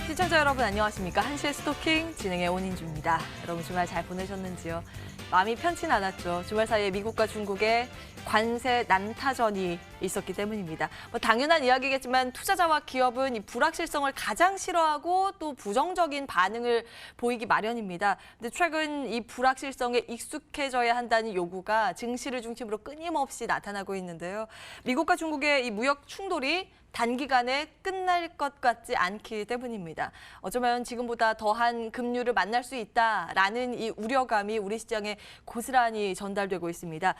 시청자 여러분 안녕하십니까? 한시의 스토킹 진행의 온인주입니다. 여러분 주말 잘 보내셨는지요? 마음이 편치 않았죠. 주말 사이에 미국과 중국의 관세 난타전이 있었기 때문입니다. 당연한 이야기겠지만 투자자와 기업은 이 불확실성을 가장 싫어하고 또 부정적인 반응을 보이기 마련입니다. 근데 최근 이 불확실성에 익숙해져야 한다는 요구가 증시를 중심으로 끊임없이 나타나고 있는데요. 미국과 중국의 이 무역 충돌이 단기간에 끝날 것 같지 않기 때문입니다. 어쩌면 지금보다 더한 금류를 만날 수 있다라는 이 우려감이 우리 시장에 고스란히 전달되고 있습니다.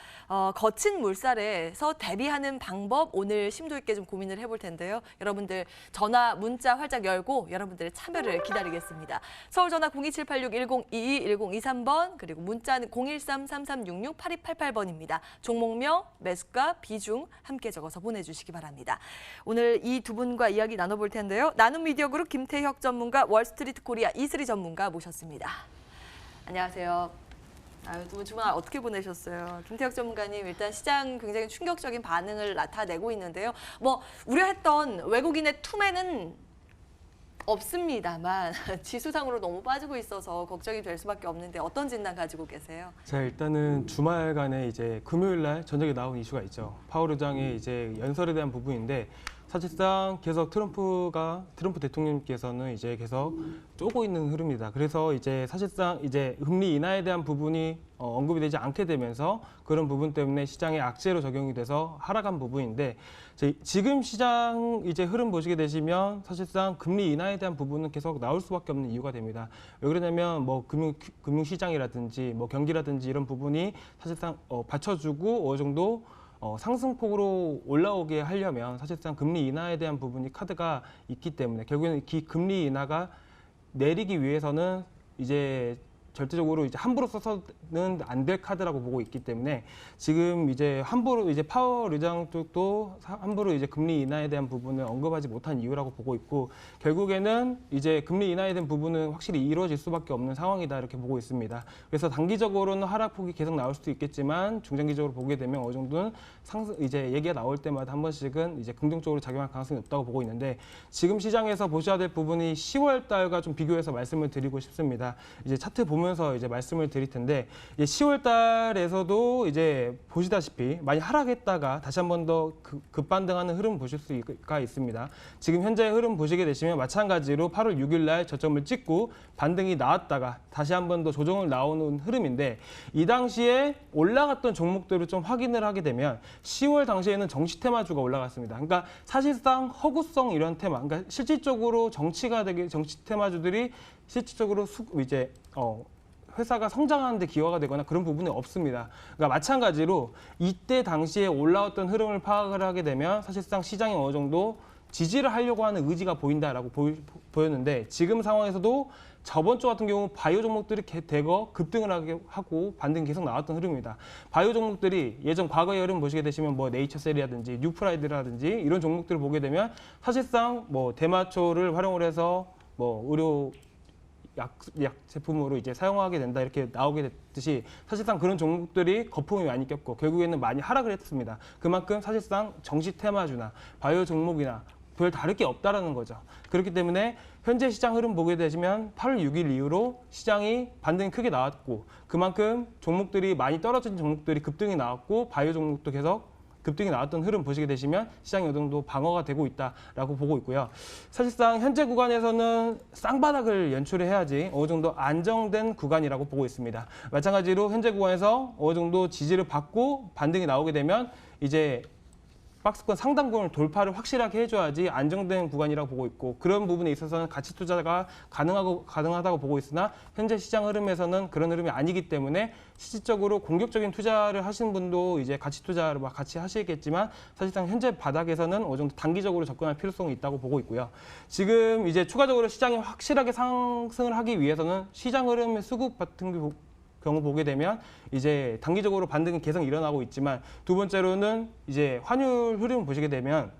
거친 물살에서 대비하는 방법 오늘 심도 있게 좀 고민을 해볼 텐데요. 여러분들 전화, 문자 활짝 열고 여러분들의 참여를 기다리겠습니다. 서울 전화 02786-1022, 1023번 그리고 문자는 013-3366-8288번입니다. 종목명, 매수가, 비중 함께 적어서 보내주시기 바랍니다. 오늘 이 두 분과 이야기 나눠볼 텐데요. 나눔 미디어 그룹 김태혁 전문가, 월스트리트 코리아 이슬이 전문가 모셨습니다. 안녕하세요. 두 분 주말 어떻게 보내셨어요? 김태혁 전문가님, 일단 시장 굉장히 충격적인 반응을 나타내고 있는데요. 우려했던 외국인의 투매는 없습니다만 지수상으로 너무 빠지고 있어서 걱정이 될 수밖에 없는데 어떤 진단 가지고 계세요? 자, 일단은 주말간에 이제 금요일 날 저녁에 나온 이슈가 있죠. 파월 의장의 이제 연설에 대한 부분인데 사실상 계속 트럼프 대통령께서는 이제 계속 쪼고 있는 흐름입니다. 그래서 이제 사실상 이제 금리 인하에 대한 부분이 언급이 되지 않게 되면서 그런 부분 때문에 시장에 악재로 적용이 돼서 하락한 부분인데 지금 시장 이제 흐름 보시게 되시면 사실상 금리 인하에 대한 부분은 계속 나올 수밖에 없는 이유가 됩니다. 왜 그러냐면 금융시장이라든지 경기라든지 이런 부분이 사실상 받쳐주고 어느 정도 상승폭으로 올라오게 하려면 사실상 금리 인하에 대한 부분이 카드가 있기 때문에 결국에는 금리 인하가 내리기 위해서는 이제 절대적으로 이제 함부로 써서는 안 될 카드라고 보고 있기 때문에 지금 이제 함부로 이제 파월 의장 쪽도 함부로 이제 금리 인하에 대한 부분을 언급하지 못한 이유라고 보고 있고 결국에는 이제 금리 인하에 대한 부분은 확실히 이루어질 수밖에 없는 상황이다 이렇게 보고 있습니다. 그래서 단기적으로는 하락폭이 계속 나올 수도 있겠지만 중장기적으로 보게 되면 어느 정도는 이제 얘기가 나올 때마다 한 번씩은 이제 긍정적으로 작용할 가능성이 높다고 보고 있는데 지금 시장에서 보셔야 될 부분이 10월 달과 좀 비교해서 말씀을 드리고 싶습니다. 이제 차트 보면서 이제 말씀을 드릴 텐데 10월 달에서도 이제 보시다시피 많이 하락했다가 다시 한 번 더 급반등하는 흐름 보실 수가 있습니다. 지금 현재 흐름 보시게 되시면 마찬가지로 8월 6일 날 저점을 찍고 반등이 나왔다가 다시 한 번 더 조정을 나오는 흐름인데 이 당시에 올라갔던 종목들을 좀 확인을 하게 되면 10월 당시에는 정시 테마주가 올라갔습니다. 그러니까 사실상 허구성 이런 테마, 그러니까 실질적으로 정치 테마주들이 실질적으로 회사가 성장하는 데 기여가 되거나 그런 부분이 없습니다. 그러니까 마찬가지로 이때 당시에 올라왔던 흐름을 파악을 하게 되면 사실상 시장이 어느 정도 지지를 하려고 하는 의지가 보인다라고 보였는데 지금 상황에서도 저번 주 같은 경우 바이오 종목들이 대거 급등을 하고 반등이 계속 나왔던 흐름입니다. 바이오 종목들이 예전 과거의 흐름 보시게 되시면 네이처셀이라든지 뉴프라이드라든지 이런 종목들을 보게 되면 사실상 대마초를 활용을 해서 의료 약 제품으로 이제 사용하게 된다 이렇게 나오게 됐듯이 사실상 그런 종목들이 거품이 많이 꼈고 결국에는 많이 하락을 했습니다. 그만큼 사실상 정시 테마주나 바이오 종목이나 별 다를 게 없다라는 거죠. 그렇기 때문에 현재 시장 흐름 보게 되시면 8월 6일 이후로 시장이 반등이 크게 나왔고 그만큼 종목들이 많이 떨어진 종목들이 급등이 나왔고 바이오 종목도 계속 급등이 나왔던 흐름 보시게 되시면 시장이 어느 정도 방어가 되고 있다라고 보고 있고요. 사실상 현재 구간에서는 쌍바닥을 연출해야지 어느 정도 안정된 구간이라고 보고 있습니다. 마찬가지로 현재 구간에서 어느 정도 지지를 받고 반등이 나오게 되면 이제 박스권 상단권을 돌파를 확실하게 해줘야지 안정된 구간이라고 보고 있고 그런 부분에 있어서는 가치 투자가 가능하다고 보고 있으나 현재 시장 흐름에서는 그런 흐름이 아니기 때문에 실질적으로 공격적인 투자를 하시는 분도 이제 가치 투자를 같이 하시겠지만 사실상 현재 바닥에서는 어느 정도 단기적으로 접근할 필요성이 있다고 보고 있고요. 지금 이제 추가적으로 시장이 확실하게 상승을 하기 위해서는 시장 흐름의 수급 같은 경우 보게 되면 이제 단기적으로 반등이 계속 일어나고 있지만 두 번째로는 이제 환율 흐름 보시게 되면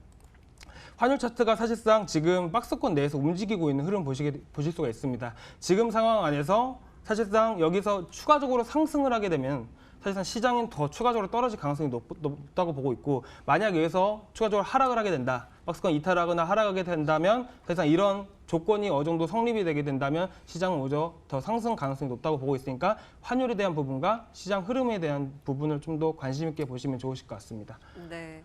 환율 차트가 사실상 지금 박스권 내에서 움직이고 있는 흐름 보실 수가 있습니다. 지금 상황 안에서 사실상 여기서 추가적으로 상승을 하게 되면 사실상 시장은 더 추가적으로 떨어질 가능성이 높다고 보고 있고 만약 여기서 추가적으로 하락을 하게 된다. 박스권 이탈하거나 하락하게 된다면 사실상 이런 조건이 어느 정도 성립이 되게 된다면 시장은 오히려 더 상승 가능성이 높다고 보고 있으니까 환율에 대한 부분과 시장 흐름에 대한 부분을 좀 더 관심 있게 보시면 좋으실 것 같습니다. 네.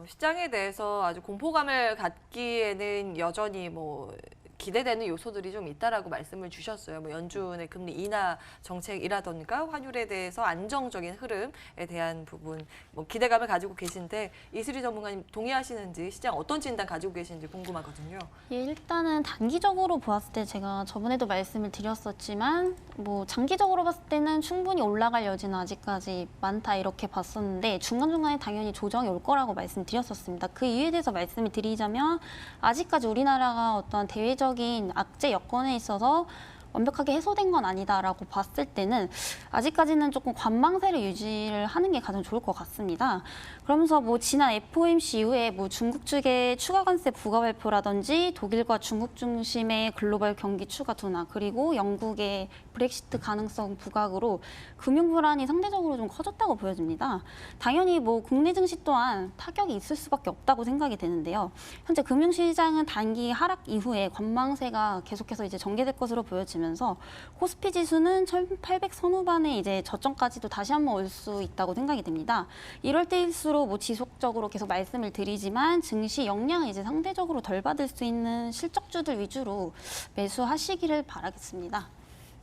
시장에 대해서 아주 공포감을 갖기에는 여전히 뭐 기대되는 요소들이 좀 있다라고 말씀을 주셨어요. 뭐 연준의 금리 인하 정책이라던가 환율에 대해서 안정적인 흐름에 대한 부분, 뭐 기대감을 가지고 계신데 이슬희 전문가님 동의하시는지 시장 어떤 진단 가지고 계신지 궁금하거든요. 예, 일단은 단기적으로 보았을 때 제가 저번에도 말씀을 드렸었지만 뭐 장기적으로 봤을 때는 충분히 올라갈 여지는 아직까지 많다 이렇게 봤었는데 중간중간에 당연히 조정이 올 거라고 말씀드렸었습니다. 그 이유에 대해서 말씀을 드리자면 아직까지 우리나라가 어떤 대외적인 악재 여건에 있어서 완벽하게 해소된 건 아니다라고 봤을 때는 아직까지는 조금 관망세를 유지를 하는 게 가장 좋을 것 같습니다. 그러면서 뭐 지난 FOMC 이후에 뭐 중국 측의 추가 관세 부과 발표라든지 독일과 중국 중심의 글로벌 경기 추가 둔화 그리고 영국의 브렉시트 가능성 부각으로 금융 불안이 상대적으로 좀 커졌다고 보여집니다. 당연히 뭐 국내 증시 또한 타격이 있을 수밖에 없다고 생각이 되는데요. 현재 금융시장은 단기 하락 이후에 관망세가 계속해서 이제 전개될 것으로 보여지면서 코스피 지수는 1,800 선후반에 이제 저점까지도 다시 한번 올 수 있다고 생각이 됩니다. 이럴 때일수록 뭐 지속적으로 계속 말씀을 드리지만 증시 영향을 이제 상대적으로 덜 받을 수 있는 실적주들 위주로 매수하시기를 바라겠습니다.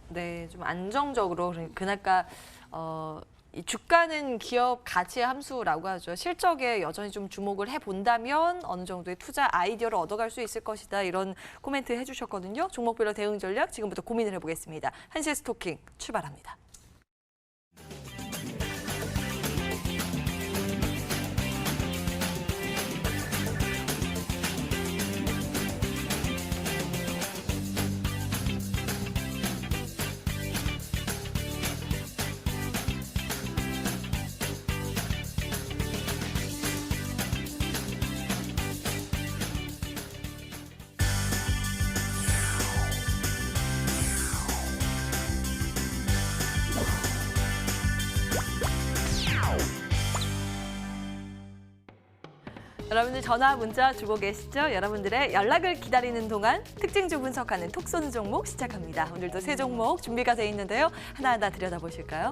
네, 좀 안정적으로 그나까 이 주가는 기업 가치의 함수라고 하죠. 실적에 여전히 좀 주목을 해본다면 어느 정도의 투자 아이디어를 얻어갈 수 있을 것이다. 이런 코멘트 해주셨거든요. 종목별로 대응 전략 지금부터 고민을 해보겠습니다. 한시의 스토킹 출발합니다. 여러분들 전화, 문자 주고 계시죠? 여러분들의 연락을 기다리는 동안 특징주 분석하는 톡 쏘는 종목 시작합니다. 오늘도 세 종목 준비가 돼 있는데요. 하나하나 들여다보실까요?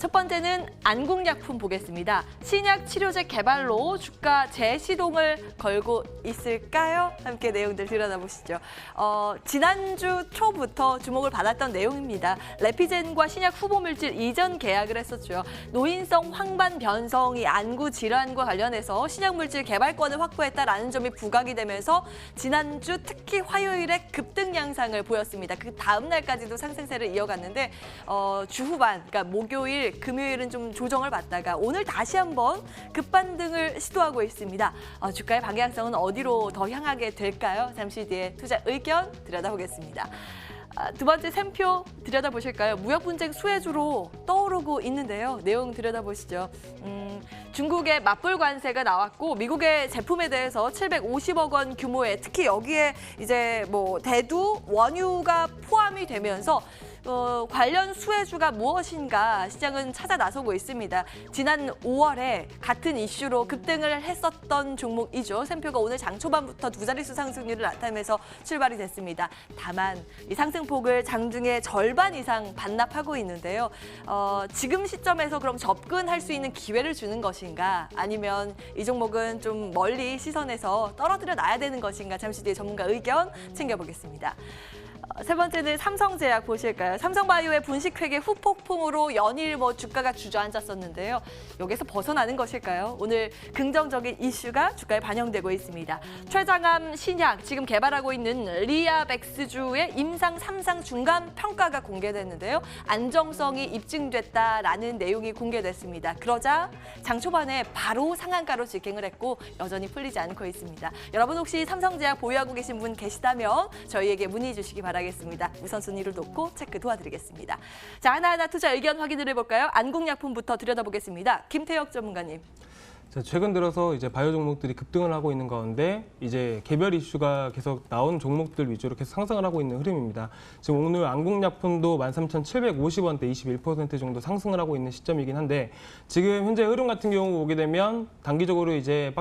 첫 번째는 안국약품 보겠습니다. 신약 치료제 개발로 주가 재시동을 걸고 있을까요? 함께 내용들 들여다보시죠. 지난주 초부터 주목을 받았던 내용입니다. 레피젠과 신약 후보물질 이전 계약을 했었죠. 노인성 황반 변성이 안구 질환과 관련해서 신약물질 개발권을 확보했다라는 점이 부각이 되면서 지난주 특히 화요일에 급등 양상을 보였습니다. 그 다음 날까지도 상승세를 이어갔는데 주 후반, 그러니까 목요일, 금요일은 좀 조정을 받다가 오늘 다시 한번 급반등을 시도하고 있습니다. 주가의 방향성은 어디로 더 향하게 될까요? 잠시 뒤에 투자 의견 들여다보겠습니다. 두 번째 샘표 들여다보실까요? 무역 분쟁 수혜주로 떠오르고 있는데요. 내용 들여다보시죠. 중국의 맞불 관세가 나왔고 미국의 제품에 대해서 750억 원 규모의 특히 여기에 이제 뭐 대두, 원유가 포함이 되면서 관련 수혜주가 무엇인가 시장은 찾아 나서고 있습니다. 지난 5월에 같은 이슈로 급등을 했었던 종목이죠. 샘표가 오늘 장 초반부터 두 자릿수 상승률을 나타내면서 출발이 됐습니다. 다만 이 상승폭을 장중에 절반 이상 반납하고 있는데요. 지금 시점에서 그럼 접근할 수 있는 기회를 주는 것인가 아니면 이 종목은 좀 멀리 시선에서 떨어뜨려 놔야 되는 것인가 잠시 뒤에 전문가 의견 챙겨보겠습니다. 세 번째는 삼성제약 보실까요? 삼성바이오의 분식회계 후폭풍으로 연일 주가가 주저앉았었는데요. 여기서 벗어나는 것일까요? 오늘 긍정적인 이슈가 주가에 반영되고 있습니다. 최장암 신약 지금 개발하고 있는 리아백스주의 임상 3상 중간 평가가 공개됐는데요. 안정성이 입증됐다라는 내용이 공개됐습니다. 그러자 장 초반에 바로 상한가로 직행을 했고 여전히 풀리지 않고 있습니다. 여러분 혹시 삼성제약 보유하고 계신 분 계시다면 저희에게 문의 주시기 바라겠습니다. 우선순위를 놓고 체크 도와드리겠습니다. 자, 하나하나 투자 의견 확인을 해볼까요? 안국약품부터 들여다보겠습니다. 김태혁 전문가님. 최근 들어서 이제 바이오 종목들이 급등을 하고 있는 가운데 이제 개별 이슈가 계속 나온 종목들 위주로 계속 상승을 하고 있는 흐름입니다. 지금 오늘 안국약품도 13,750원대 21% 정도 상승을 하고 있는 시점이긴 한데 지금 현재 흐름 같은 경우 보게 되면 단기적으로 이제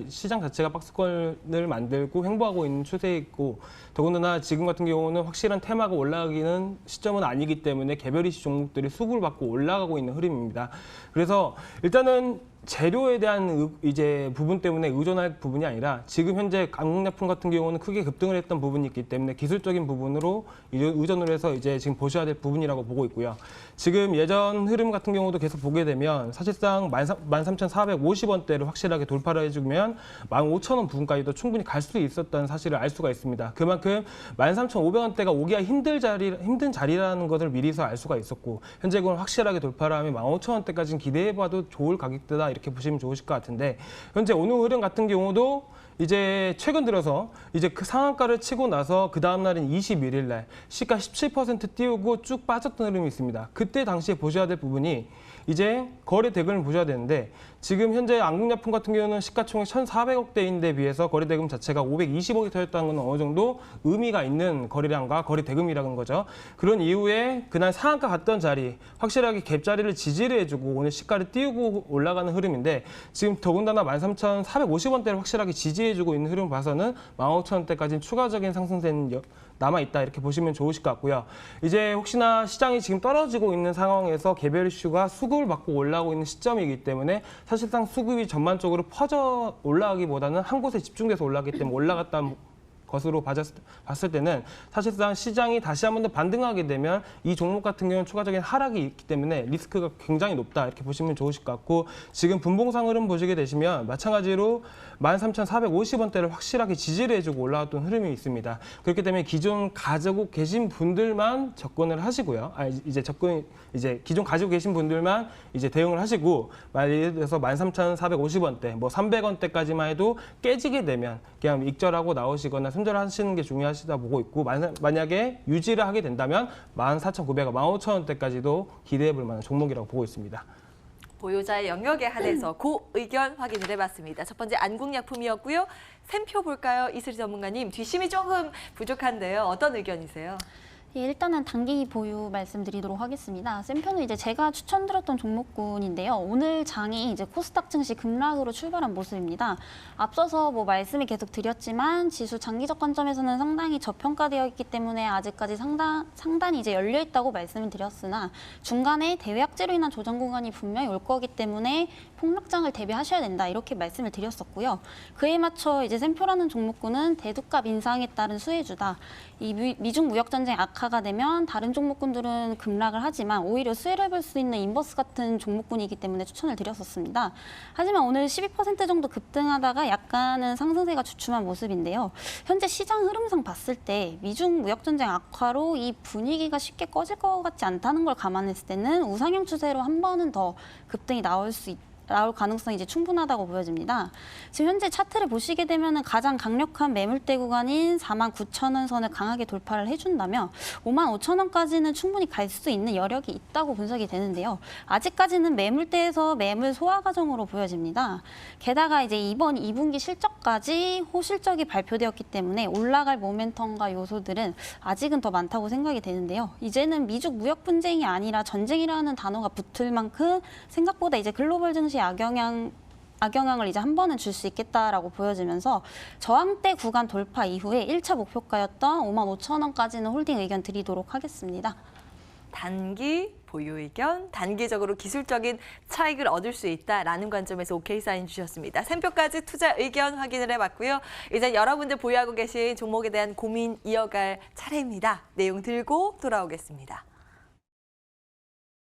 시장 자체가 박스권을 만들고 횡보하고 있는 추세에 있고 더군다나 지금 같은 경우는 확실한 테마가 올라가기는 시점은 아니기 때문에 개별 이슈 종목들이 수급을 받고 올라가고 있는 흐름입니다. 그래서 일단은 재료에 대한 이제 부분 때문에 의존할 부분이 아니라 지금 현재 안국약품 같은 경우는 크게 급등을 했던 부분이 있기 때문에 기술적인 부분으로 의존을 해서 이제 지금 보셔야 될 부분이라고 보고 있고요. 지금 예전 흐름 같은 경우도 계속 보게 되면 사실상 13,450원대를 확실하게 돌파를 해주면 15,000원 부분까지도 충분히 갈 수 있었다는 사실을 알 수가 있습니다. 그만큼 13,500원대가 오기가 힘든 자리라는 것을 미리서 알 수가 있었고 현재 그걸 확실하게 돌파를 하면 15,000원대까지는 기대해봐도 좋을 가격대다 이렇게 보시면 좋으실 것 같은데 현재 오늘 흐름 같은 경우도 이제 최근 들어서 이제 그 상한가를 치고 나서 그 다음 날인 21일 날 시가 17% 띄우고 쭉 빠졌던 흐름이 있습니다. 그때 당시에 보셔야 될 부분이 이제 거래 대금을 보셔야 되는데 지금 현재 안국약품 같은 경우는 시가총액 1,400억대인데 비해서 거래 대금 자체가 520억이 터졌다는 건 어느 정도 의미가 있는 거래량과 거래 대금이라는 거죠. 그런 이후에 그날 상한가 갔던 자리 확실하게 갭 자리를 지지를 해주고 오늘 시가를 띄우고 올라가는 흐름인데 지금 더군다나 13,450원대를 확실하게 지지해주고 있는 흐름을 봐서는 15,000원대까지는 추가적인 상승세는 남아있다 이렇게 보시면 좋으실 것 같고요. 이제 혹시나 시장이 지금 떨어지고 있는 상황에서 개별 이슈가 수급을 받고 올라오고 있는 시점이기 때문에 사실상 수급이 전반적으로 퍼져 올라가기보다는 한 곳에 집중돼서 올라가기 때문에 올라갔다는 것으로 봤을 때는 사실상 시장이 다시 한 번 더 반등하게 되면 이 종목 같은 경우는 추가적인 하락이 있기 때문에 리스크가 굉장히 높다 이렇게 보시면 좋으실 것 같고 지금 분봉상 흐름 보시게 되시면 마찬가지로 13,450원대를 확실하게 지지를 해주고 올라왔던 흐름이 있습니다. 그렇기 때문에 기존 가지고 계신 분들만 접근을 하시고요. 이제 기존 가지고 계신 분들만 이제 대응을 하시고 예를 들어서 13,450원대, 뭐 300원대까지만 해도 깨지게 되면 그냥 익절하고 나오시거나 손절하시는 게 중요하시다 보고 있고 만약에 유지를 하게 된다면 14,900원, 15,000원대까지도 기대해 볼 만한 종목이라고 보고 있습니다. 보유자의 영역에 한해서 그 의견 확인을 해봤습니다. 첫 번째 안국약품이었고요. 샘표 볼까요? 이슬이 전문가님, 뒷심이 조금 부족한데요. 어떤 의견이세요? 예, 일단은 단기 보유 말씀드리도록 하겠습니다. 샘표는 이제 제가 추천드렸던 종목군인데요. 오늘 장이 이제 코스닥 증시 급락으로 출발한 모습입니다. 앞서서 뭐 말씀이 계속 드렸지만 지수 장기적 관점에서는 상당히 저평가되어 있기 때문에 아직까지 상단이 이제 열려 있다고 말씀을 드렸으나 중간에 대외악재로 인한 조정 구간이 분명히 올 거기 때문에 폭락장을 대비하셔야 된다 이렇게 말씀을 드렸었고요. 그에 맞춰 이제 샘표라는 종목군은 대두값 인상에 따른 수혜주다. 이 미중 무역 전쟁 악화가 되면 다른 종목군들은 급락을 하지만 오히려 수혜를 볼 수 있는 인버스 같은 종목군이기 때문에 추천을 드렸었습니다. 하지만 오늘 12% 정도 급등하다가 약간은 상승세가 주춤한 모습인데요. 현재 시장 흐름상 봤을 때 미중 무역 전쟁 악화로 이 분위기가 쉽게 꺼질 것 같지 않다는 걸 감안했을 때는 우상향 추세로 한 번은 더 급등이 나올 가능성이 이제 충분하다고 보여집니다. 지금 현재 차트를 보시게 되면 가장 강력한 매물대 구간인 49,000원 선을 강하게 돌파를 해준다면 55,000원까지는 충분히 갈 수 있는 여력이 있다고 분석이 되는데요. 아직까지는 매물대에서 매물 소화 과정으로 보여집니다. 게다가 이제 이번 2분기 실적까지 호실적이 발표되었기 때문에 올라갈 모멘텀과 요소들은 아직은 더 많다고 생각이 되는데요. 이제는 미중 무역 분쟁이 아니라 전쟁이라는 단어가 붙을 만큼 생각보다 이제 글로벌 증시 악영향을 이제 한 번은 줄 수 있겠다라고 보여지면서 저항대 구간 돌파 이후에 1차 목표가였던 55,000원까지는 홀딩 의견 드리도록 하겠습니다. 단기 보유 의견, 단기적으로 기술적인 차익을 얻을 수 있다라는 관점에서 오케이 사인 주셨습니다. 샘표까지 투자 의견 확인을 해봤고요. 이제 여러분들 보유하고 계신 종목에 대한 고민 이어갈 차례입니다. 내용 들고 돌아오겠습니다.